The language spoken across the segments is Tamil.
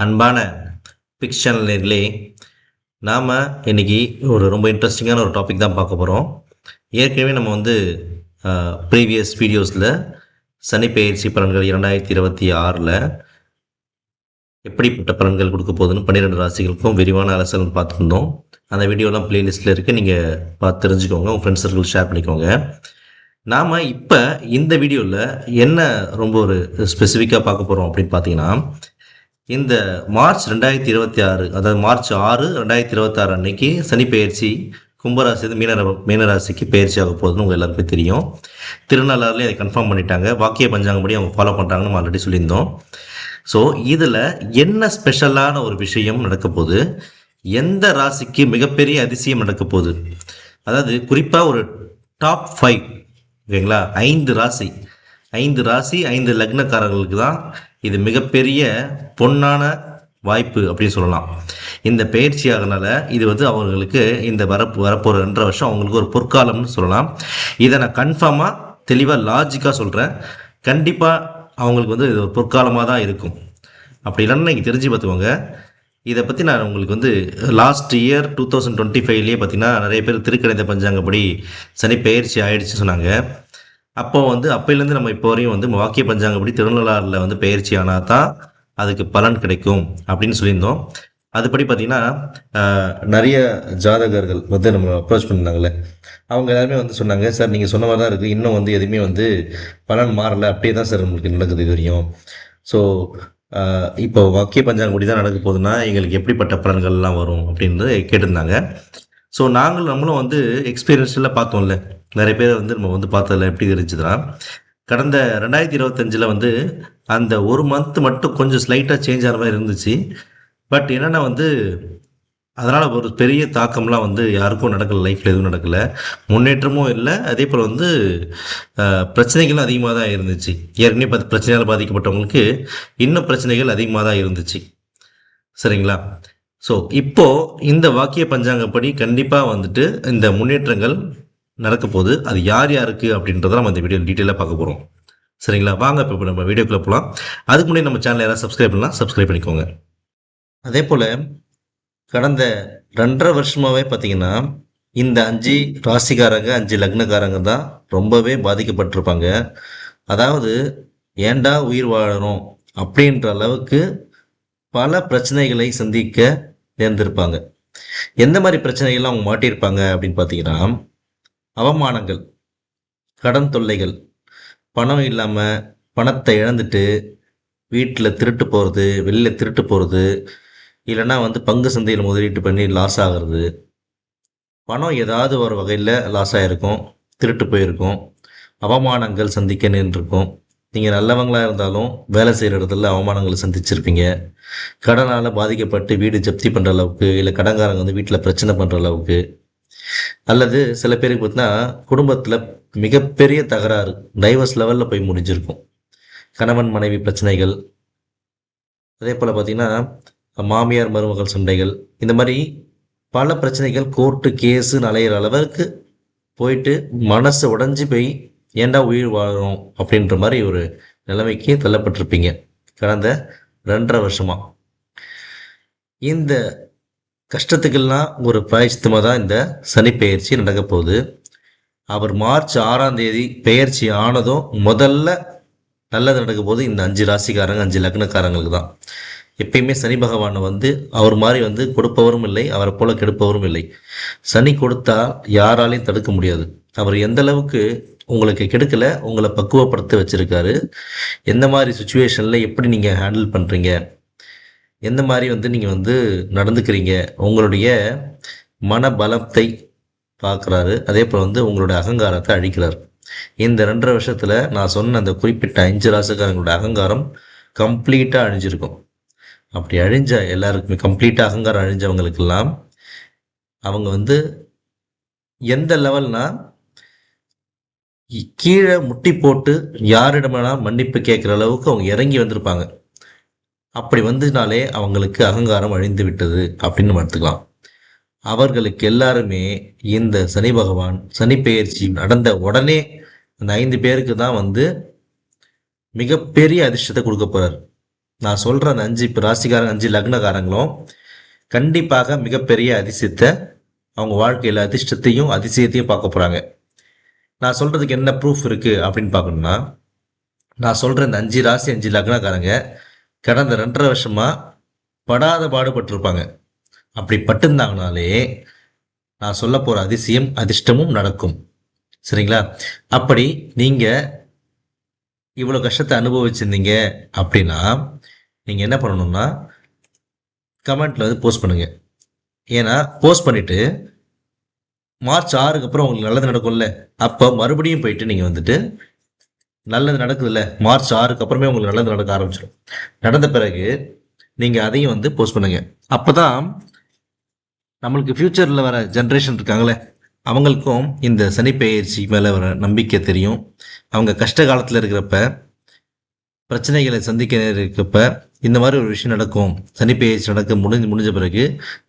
அன்பான ஃபிக்ஷன் நேயர்களே, நாம் இன்னைக்கு ஒரு ரொம்ப இன்ட்ரெஸ்டிங்கான ஒரு டாபிக் தான் பார்க்க போகிறோம். ஏற்கனவே நம்ம வந்து ப்ரீவியஸ் வீடியோஸில் சனி பெயர்ச்சி பலன்கள் 2026ல் எப்படிப்பட்ட பலன்கள் கொடுக்க போகுதுன்னு 12 ராசிகளுக்கும் விரிவான அலசல் பார்த்துருந்தோம். அந்த வீடியோலாம் பிளேலிஸ்ட்டில் இருக்குது, நீங்கள் பார்த்து தெரிஞ்சுக்கோங்க, உங்கள் ஃப்ரெண்ட்ஸ் சர்க்கிள் ஷேர் பண்ணிக்கோங்க. நாம் இப்போ இந்த வீடியோவில் என்ன ரொம்ப ஒரு ஸ்பெசிஃபிக்காக பார்க்க போகிறோம் அப்படின்னு பார்த்தீங்கன்னா, இந்த மார்ச் 2026, அதாவது மார்ச் 6, 2026 அன்னைக்கு சனி பெயர்ச்சி கும்பராசி மீனராசிக்கு பயிற்சி ஆக போகுதுன்னு உங்கள் எல்லாருக்குமே தெரியும். திருநள்ளாறுலேயே அதை கன்ஃபார்ம் பண்ணிட்டாங்க. வாக்கிய பஞ்சாங்கப்படி அவங்க ஃபாலோ பண்ணுறாங்கன்னு நம்ம ஆல்ரெடி சொல்லியிருந்தோம். ஸோ இதில் என்ன ஸ்பெஷலான ஒரு விஷயம் நடக்க போகுது, எந்த ராசிக்கு மிகப்பெரிய அதிசயம் நடக்க போகுது, அதாவது குறிப்பாக ஒரு டாப் 5, ஓகேங்களா, 5 ராசி 5 லக்னக்காரர்களுக்கு தான் இது மிகப்பெரிய பொன்னான வாய்ப்பு அப்படின்னு சொல்லலாம். இந்த பயிற்சி ஆகனால இது வந்து அவங்களுக்கு இந்த வரப்போகிற 2 வருஷம் அவங்களுக்கு ஒரு பொற்காலம்னு சொல்லலாம். இதை நான் கன்ஃபார்மாக தெளிவாக லாஜிக்காக சொல்கிறேன். கண்டிப்பாக அவங்களுக்கு வந்து இது ஒரு பொற்காலமாக தான் இருக்கும். அப்படி இல்லைன்னா நீங்கள் தெரிஞ்சு பார்த்துக்கோங்க. இதை பற்றி நான் உங்களுக்கு வந்து லாஸ்ட் இயர் 2025லேயே பார்த்தீங்கன்னா நிறைய பேர் திருக்கணித பஞ்சாங்கப்படி சனி பெயர்ச்சி ஆயிடுச்சு சொன்னாங்க. அப்போது வந்து அப்போலேருந்து நம்ம இப்போ வரையும் வந்து வாக்கிய பஞ்சாங்கப்படி திருநள்ளாறில் வந்து பெயர்ச்சி ஆனால் தான் அதுக்கு பலன் கிடைக்கும் அப்படின்னு சொல்லியிருந்தோம். அதுபடி பார்த்திங்கன்னா நிறைய ஜாதகர்கள் வந்து நம்ம அப்ரோச் பண்ணியிருந்தாங்களே, அவங்க எல்லாருமே வந்து சொன்னாங்க, சார் நீங்கள் சொன்ன மாதிரி தான் இருக்குது, இன்னும் வந்து எதுவுமே வந்து பலன் மாறலை, அப்படியே தான் சார் நம்மளுக்கு நடக்குது இது வரையும். ஸோ இப்போ வாக்கிய பஞ்சாங்கப்படி தான் நடக்க போகுதுன்னா எங்களுக்கு எப்படிப்பட்ட பலன்கள்லாம் வரும் அப்படின்றது கேட்டிருந்தாங்க. ஸோ நம்மளும் வந்து எக்ஸ்பீரியன்ஸில் பார்த்தோம்ல, நிறைய பேர் வந்து நம்ம வந்து பார்த்ததில் எப்படி இருந்துச்சுன்னா, கடந்த 2025ல் வந்து அந்த ஒரு மந்த் மட்டும் கொஞ்சம் ஸ்லைட்டாக சேஞ்ச் ஆகிற மாதிரி இருந்துச்சு. பட் என்னென்னா வந்து அதனால் ஒரு பெரிய தாக்கம்லாம் வந்து யாருக்கும் நடக்கலை, லைஃப்பில் எதுவும் நடக்கலை, முன்னேற்றமும் இல்லை. அதே போல் வந்து பிரச்சனைகளும் அதிகமாக தான் இருந்துச்சு. ஏற்கனவே பிரச்சனையால் பாதிக்கப்பட்டவங்களுக்கு இன்னும் பிரச்சனைகள் அதிகமாக தான் இருந்துச்சு. சரிங்களா? ஸோ இப்போது இந்த வாக்கிய பஞ்சாங்கப்படி கண்டிப்பாக வந்துட்டு இந்த முன்னேற்றங்கள் நடக்க போகுது. அது யார் யாருக்கு அப்படின்றத நம்ம இந்த வீடியோ டீட்டெயிலாக பார்க்க போகிறோம். சரிங்களா? வாங்க இப்போ நம்ம வீடியோக்குள்ளே போகலாம். அதுக்கு முன்னாடி நம்ம சேனலை யாராவது சப்ஸ்கிரைப் பண்ணலாம், சப்ஸ்கிரைப் பண்ணிக்கோங்க. அதே போல் கடந்த 2.5 வருஷமாகவே பார்த்தீங்கன்னா இந்த 5 ராசிக்காரங்க 5 லக்னக்காரங்க தான் ரொம்பவே பாதிக்கப்பட்டிருப்பாங்க. அதாவது ஏண்டா உயிர் வாழணும் அப்படின்ற அளவுக்கு பல பிரச்சனைகளை சந்திக்க நேர்ந்திருப்பாங்க. எந்த மாதிரி பிரச்சனைகள்லாம் அவங்க மாட்டியிருப்பாங்க அப்படின்னு பார்த்தீங்கன்னா, அவமானங்கள், கடன் தொல்லைகள், பணம் இல்லாமல் பணத்தை இழந்துட்டு வீட்டில் திருட்டு போகிறது, வெளியில் திருட்டு போகிறது, இல்லைன்னா வந்து பங்கு சந்தையில் முதலீட்டு பண்ணி லாஸ் ஆகிறது, பணம் ஏதாவது ஒரு வகையில் லாஸ் ஆகிருக்கும், திருட்டு போயிருக்கும், அவமானங்கள் சந்திக்க நின்றுருக்கும். நீங்கள் நல்லவங்களாக இருந்தாலும் வேலை செய்கிற இடத்துல அவமானங்களை சந்திச்சிருப்பீங்க. கடனால் பாதிக்கப்பட்டு வீடு ஜப்தி பண்ணுற அளவுக்கு, இல்லை கடன்காரங்க வந்து வீட்டில் பிரச்சனை பண்ணுற அளவுக்கு, அல்லது சில பேருக்கு பார்த்தீங்கன்னா குடும்பத்தில் மிகப்பெரிய தகராறு, டைவர்ஸ் லெவலில் போய் முடிஞ்சிருக்கும். கணவன் மனைவி பிரச்சனைகள், அதே போல் பார்த்திங்கன்னா மாமியார் மருமகள் சண்டைகள், இந்த மாதிரி பல பிரச்சனைகள், கோர்ட்டு கேஸுன்னு அலையிற அளவுக்கு போயிட்டு மனசு உடஞ்சி போய் ஏண்டா உயிர் வாழணும் அப்படின்ற மாதிரி ஒரு நிலைமைக்கு தள்ளப்பட்டிருப்பீங்க கடந்த 2.5 வருஷமாக. இந்த கஷ்டத்துக்கெல்லாம் ஒரு பிராயச்சித்தமாக தான் இந்த சனி பெயர்ச்சி நடக்க போகுது. அவர் மார்ச் 6ஆம் தேதி பெயர்ச்சி ஆனதும் முதல்ல நல்லது நடக்க போது இந்த 5 ராசிக்காரங்க 5 லக்னக்காரங்களுக்கு தான். எப்பயுமே சனி பகவானை வந்து அவர் மாதிரி வந்து கொடுப்பவரும் இல்லை, அவரை போல கெடுப்பவரும் இல்லை. சனி கொடுத்தா யாராலையும் தடுக்க முடியாது. அவர் எந்த அளவுக்கு உங்களுக்கு கெடுக்கலை, உங்களை பக்குவப்படுத்த வச்சுருக்காரு. எந்த மாதிரி சுச்சுவேஷனில் எப்படி நீங்கள் ஹேண்டில் பண்ணுறீங்க, எந்த மாதிரி வந்து நீங்கள் வந்து நடந்துக்கிறீங்க, உங்களுடைய மனபலத்தை பார்க்குறாரு. அதே போல் வந்து உங்களுடைய அகங்காரத்தை அழிக்கிறார். இந்த 2.5 வருஷத்தில் நான் சொன்ன அந்த குறிப்பிட்ட 5 ராசிக்காரங்களோட அகங்காரம் கம்ப்ளீட்டாக அழிஞ்சிருக்கும். அப்படி அழிஞ்ச எல்லாருக்குமே, கம்ப்ளீட்டாக அகங்காரம் அழிஞ்சவங்களுக்கெல்லாம் அவங்க வந்து எந்த லெவல்னா கீழே முட்டி போட்டு யாரிடமெல்லாம் மன்னிப்பு கேட்குற அளவுக்கு அவங்க இறங்கி வந்திருப்பாங்க. அப்படி வந்ததுனாலே அவங்களுக்கு அகங்காரம் அழிந்து விட்டது அப்படின்னு எடுத்துக்கலாம். அவர்களுக்கு எல்லாருமே இந்த சனி பகவான் சனி பெயர்ச்சி நடந்த உடனே அந்த 5 பேருக்கு தான் வந்து மிகப்பெரிய அதிர்ஷ்டத்தை கொடுக்க போகிறார். நான் சொல்கிற அந்த 5 இப்போ ராசிக்காரங்க 5 லக்னக்காரங்களும் கண்டிப்பாக மிகப்பெரிய அதிசயத்தை அவங்க வாழ்க்கையில் அதிர்ஷ்டத்தையும் அதிசயத்தையும் பார்க்க போகிறாங்க. நான் சொல்கிறதுக்கு என்ன ப்ரூஃப் இருக்குது அப்படின்னு பார்க்கணும்னா, நான் சொல்கிற இந்த 5 ராசி 5 லக்னக்காரங்க கடந்த 2.5 வருஷமாக படாத பாடுபட்டிருப்பாங்க. அப்படி பட்டிருந்தாங்கனாலே நான் சொல்ல போகிற அதிசயம் அதிர்ஷ்டமும் நடக்கும். சரிங்களா? அப்படி நீங்கள் இவ்வளோ கஷ்டத்தை அனுபவிச்சிருந்தீங்க அப்படின்னா நீங்கள் என்ன பண்ணணும்னா கமெண்ட்டில் வந்து போஸ்ட் பண்ணுங்கள். ஏன்னா போஸ்ட் பண்ணிவிட்டு மார்ச் 6க்கு அப்புறம் உங்களுக்கு நல்லது நடக்கும்ல, அப்போ மறுபடியும் போயிட்டு நீங்கள் வந்துட்டு நல்லது நடக்குதுல்ல, மார்ச் 6க்கு அப்புறமே உங்களுக்கு நல்லது நடக்க ஆரம்பிச்சிடும். நடந்த பிறகு நீங்கள் அதையும் வந்து போஸ்ட் பண்ணுங்கள். அப்போ தான் நம்மளுக்கு ஃப்யூச்சரில் வர ஜென்ரேஷன் இருக்காங்களே அவங்களுக்கும் இந்த சனி பெயர்ச்சி மேலே வர நம்பிக்கை தெரியும். அவங்க கஷ்ட காலத்தில் இருக்கிறப்ப பிரச்சனைகளை சந்திக்க இருக்கப்ப இந்த மாதிரி ஒரு விஷயம் நடக்கும், சனி பெயர்ச்சி நடக்க முடிஞ்ச பிறகு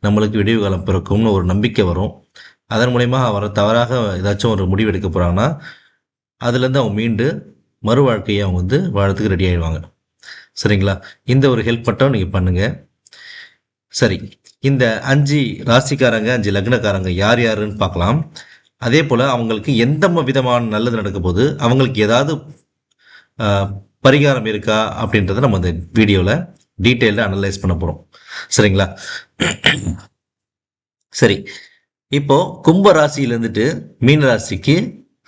நம்மளுக்கு விடிவு காலம் பிறக்கும்னு ஒரு நம்பிக்கை வரும். அதன் மூலயமா அவர் தவறாக ஏதாச்சும் ஒரு முடிவு எடுக்க போகிறாங்கன்னா அதுலேருந்து அவங்க மீண்டு மறு வாழ்க்கையை அவங்க வந்து வாழறதுக்கு ரெடி ஆகிடுவாங்க. சரிங்களா? இந்த ஒரு ஹெல்ப் மட்டும் நீங்கள் பண்ணுங்கள். சரி, இந்த 5 ராசிக்காரங்க 5 லக்னக்காரங்க யார் யாருன்னு பார்க்கலாம். அதே போல் அவங்களுக்கு எந்த விதமான நல்லது நடக்க போது, அவங்களுக்கு ஏதாவது பரிகாரம் இருக்கா அப்படின்றத நம்ம இந்த வீடியோவில் டீட்டெயிலாக அனலைஸ் பண்ண போகிறோம். சரிங்களா? சரி, இப்போ கும்ப ராசியில இருந்துட்டு மீன ராசிக்கு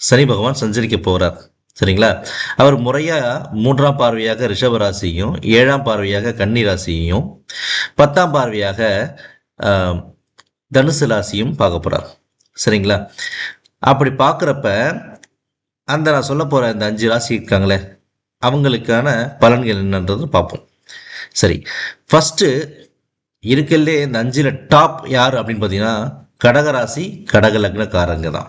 சனி பகவான் சஞ்சரிக்க போகிறார். சரிங்களா? அவர் முறையா 3ஆம் பார்வையாக ரிஷப ராசியையும் 7ஆம் பார்வையாக கன்னி ராசியையும் 10ஆம் பார்வையாக தனுசு ராசியும் பார்க்க போறார். சரிங்களா? அப்படி பார்க்குறப்ப அந்த நான் சொல்ல போற இந்த 5 ராசி இருக்காங்களே அவங்களுக்கான பலன்கள் என்னன்றது பார்ப்போம். சரி, ஃபர்ஸ்ட் இருக்கலே இந்த 5ல் டாப் யார் அப்படின்னு பார்த்தீங்கன்னா கடகராசி கடக லக்னக்காரங்க தான்.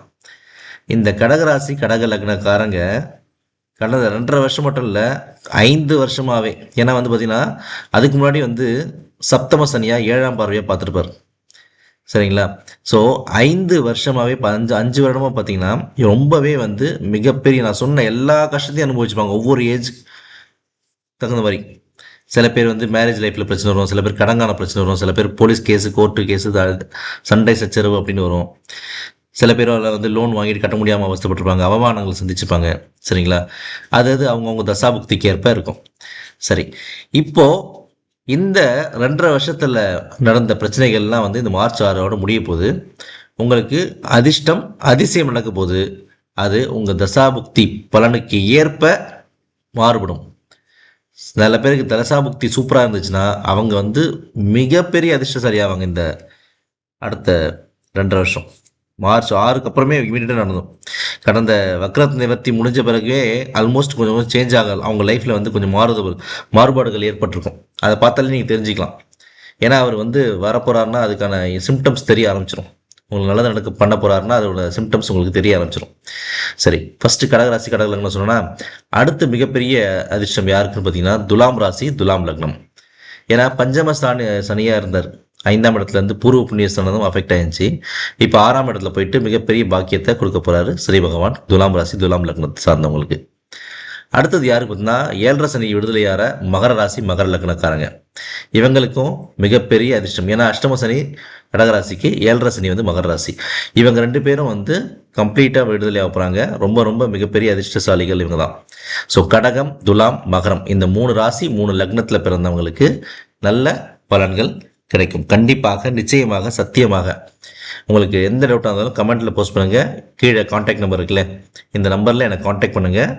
இந்த கடகராசி கடக லக்னக்காரங்க கடந்த 2.5 வருஷம் மட்டும் இல்லை 5 வருஷமாகவே, ஏன்னா வந்து பார்த்தீங்கன்னா அதுக்கு முன்னாடி வந்து சப்தம சனியா 7ஆம் பார்வையாக பார்த்துருப்பார். சரிங்களா? ஸோ 5 வருஷமாகவே 5 வருடமாக பார்த்தீங்கன்னா ரொம்பவே வந்து மிகப்பெரிய நான் சொன்ன எல்லா கஷ்டத்தையும் அனுபவிச்சுப்பாங்க. ஒவ்வொரு ஏஜ் தகுந்த மாதிரி சில பேர் வந்து மேரேஜ் லைஃப்பில் பிரச்சனை வரும், சில பேர் கடங்கான பிரச்சனை வரும், சில பேர் போலீஸ் கேஸு கோர்ட்டு கேஸு சண்டை சச்சரவு அப்படின்னு வரும். சில பேர் வந்து லோன் வாங்கிட்டு கட்ட முடியாமல் அவஸ்தப்பட்டிருப்பாங்க, அவமானங்களை சந்திச்சுப்பாங்க. சரிங்களா? அது அவங்கவுங்க தசாபுக்திக்கு ஏற்ப இருக்கும். சரி, இப்போது இந்த 2.5 வருஷத்தில் நடந்த பிரச்சனைகள்லாம் வந்து இந்த மார்ச் 6ஓட முடிய போது உங்களுக்கு அதிர்ஷ்டம் அதிசயம் நடக்க போது அது உங்கள் தசாபுக்தி பலனுக்கு ஏற்ப மாறுபடும். சில பேருக்கு தசாபுக்தி சூப்பராக இருந்துச்சுன்னா அவங்க வந்து மிகப்பெரிய அதிர்ஷ்டசாலி ஆவாங்க. இந்த அடுத்த 2.5 வருஷம் மார்ச் 6க்கு அப்புறமே இமீடியட்டாக நடந்தோம். கடந்த வக்ரத் நிவர்த்தி முடிஞ்ச பிறகு ஆல்மோஸ்ட் கொஞ்சம் கொஞ்சம் சேஞ்ச் ஆகலாம், அவங்க லைஃப்பில் வந்து கொஞ்சம் மாறுபாடுகள் ஏற்பட்டிருக்கும். அதை பார்த்தாலே நீங்கள் தெரிஞ்சுக்கலாம். ஏன்னா அவர் வந்து வரப்போகிறாருன்னா அதுக்கான சிம்டம்ஸ் தெரிய ஆரம்பிச்சிடும். உங்களுக்கு நல்லது நடக்க பண்ண போகிறாருன்னா அதோட சிம்டம்ஸ் உங்களுக்கு தெரிய ஆரம்பிச்சிடும். சரி, ஃபஸ்ட்டு கடகராசி கடக லக்னம் சொன்னால் அடுத்து மிகப்பெரிய அதிர்ஷ்டம் யாருக்குன்னு பார்த்தீங்கன்னா துலாம் ராசி துலாம் லக்னம். ஏன்னா பஞ்சம சனியாக இருந்தார், 5ஆம் இடத்துலேருந்து பூர்வ புண்ணிய ஸ்தானம் அஃபெக்ட் ஆயிடுச்சு. இப்போ 6ஆம் இடத்துல போயிட்டு மிகப்பெரிய பாக்கியத்தை கொடுக்க போகிறாரு ஸ்ரீ பகவான் துலாம் ராசி துலாம் லக்னத்தை சார்ந்தவங்களுக்கு. அடுத்தது யாருக்கு பார்த்தீங்கன்னா 7.5 சனி விடுதலையார மகர ராசி மகர லக்னக்காரங்க. இவங்களுக்கும் மிகப்பெரிய அதிர்ஷ்டம். ஏன்னா அஷ்டம சனி கடகராசிக்கு 7.5 சனி வந்து மகர ராசி. இவங்க 2 பேரும் வந்து கம்ப்ளீட்டாக விடுதலை ஆகுறாங்க. ரொம்ப ரொம்ப மிகப்பெரிய அதிர்ஷ்டசாலிகள் இவங்க தான். ஸோ கடகம் துலாம் மகரம் இந்த 3 ராசி 3 லக்னத்தில் பிறந்தவங்களுக்கு நல்ல பலன்கள் கிடைக்கும். கண்டிப்பாக நிச்சயமாக சத்தியமாக. உங்களுக்கு எந்த டவுட்டாக இருந்தாலும் கமெண்ட்டில் போஸ்ட் பண்ணுங்கள். கீழே காண்டாக்ட் நம்பர் இருக்குல்ல, இந்த நம்பரில் எனக்கு காண்டாக்ட் பண்ணுங்கள்.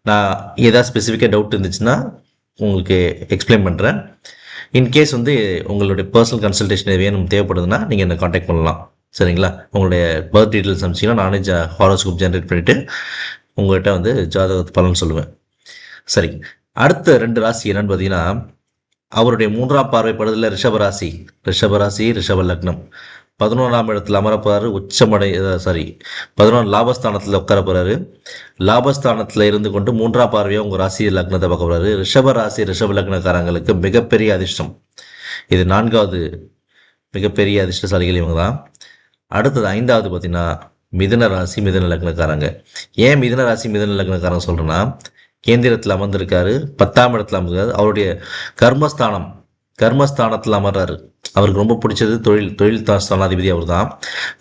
நான் ஏதாவது ஸ்பெசிஃபிக்காக டவுட் இருந்துச்சுன்னா உங்களுக்கு எக்ஸ்பிளைன் பண்ணுறேன். இன்கேஸ் வந்து உங்களுடைய பர்சனல் கன்சல்டேஷன் வேணும் தேவைப்படுதுன்னா நீங்கள் என்னை காண்டாக்ட் பண்ணலாம். சரிங்களா? உங்களுடைய பர்த் டீட்டெயில்ஸ் அனுப்பிச்சிங்கன்னா நானே ஹாரோஸ்கோப் ஜென்ரேட் பண்ணிவிட்டு உங்கள்கிட்ட வந்து ஜாதகத்து பலன் சொல்லுவேன். சரி, அடுத்த 2 ராசி என்னன்னு பார்த்தீங்கன்னா அவருடைய 3ஆம் பார்வைப்படுதல ரிஷபராசி ரிஷப லக்னம் 11ஆம் இடத்துல அமர போகிறாரு. 11 லாபஸ்தானத்தில் உட்கார போகிறாரு. லாபஸ்தானத்தில் இருந்து கொண்டு 3ஆம் பார்வையாக உங்கள் ராசி லக்னத்தை பார்க்க போகிறாரு. ரிஷப லக்னக்காரங்களுக்கு மிகப்பெரிய அதிர்ஷ்டம். இது 4வது மிகப்பெரிய அதிர்ஷ்டசாலிகள் இவங்க தான். அடுத்தது 5வது பார்த்தீங்கன்னா மிதுன ராசி மிதுன லக்னக்காரங்க. ஏன் மிதுன ராசி மிதுன லக்னக்காரங்க சொல்கிறேன்னா கேந்திரத்தில் அமர்ந்திருக்காரு, 10ஆம் இடத்துல அமர்ந்திருக்காரு. அவருடைய கர்மஸ்தானத்தில் அமர்றாரு. அவருக்கு ரொம்ப பிடிச்சது தொழில் ஸ்தானாதிபதி அவர் தான்.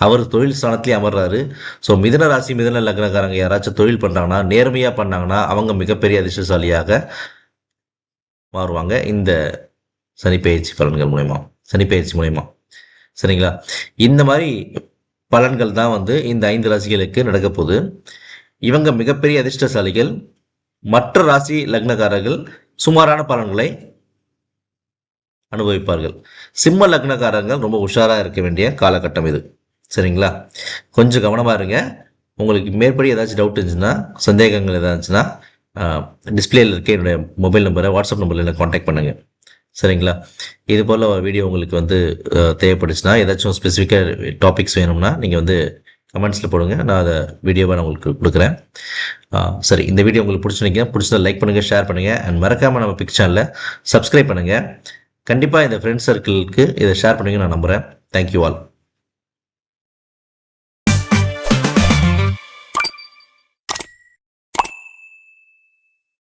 அவர் தொழில் ஸ்தானத்திலே அமர்றாரு. ஸோ மிதுன ராசி மிதுன லக்னக்காரங்க யாராச்சும் தொழில் பண்ணுறாங்கன்னா, நேர்மையாக பண்ணாங்கன்னா அவங்க மிகப்பெரிய அதிர்ஷ்டசாலியாக மாறுவாங்க இந்த சனிப்பெயர்ச்சி பலன்கள் மூலயமா, சனிப்பெயர்ச்சி மூலயமா. சரிங்களா? இந்த மாதிரி பலன்கள் தான் இந்த 5 ராசிகளுக்கு நடக்க போகுது. இவங்க மிகப்பெரிய அதிர்ஷ்டசாலிகள். மற்ற ராசி லக்னக்காரர்கள் சுமாரான பலன்களை அனுபவிப்பார்கள். சிம்ம லக்னக்காரர்கள் ரொம்ப உஷாராக இருக்க வேண்டிய காலகட்டம் இது. சரிங்களா? கொஞ்சம் கவனமாக இருங்க. உங்களுக்கு மேற்படி ஏதாச்சும் டவுட் இருந்துச்சுன்னா, சந்தேகங்கள் ஏதாவது இருந்துச்சுன்னா, டிஸ்பிளேயில் இருக்க என்னுடைய மொபைல் நம்பரை, வாட்ஸ்அப் நம்பரில் என்ன காண்டாக்ட் பண்ணுங்கள். சரிங்களா? இது போல் வீடியோ உங்களுக்கு தேவைப்பட்டுச்சுன்னா, ஏதாச்சும் ஸ்பெசிஃபிக்காக டாபிக்ஸ் வேணும்னா நீங்கள் கமெண்ட்ஸில் போடுங்க. நான் அதை வீடியோவாக நான் உங்களுக்கு கொடுக்குறேன். சரி, இந்த வீடியோ உங்களுக்கு பிடிச்சதை லைக் பண்ணுங்கள், ஷேர் பண்ணுங்கள். அண்ட் மறக்காமல் நம்ம பிக் சேனலை சப்ஸ்கிரைப் பண்ணுங்கள். கண்டிப்பாக இந்த ஃப்ரெண்ட்ஸ் சர்க்கிளுக்கு இதை ஷேர் பண்ணுவீங்கன்னு நான் நம்புகிறேன். Thank you all.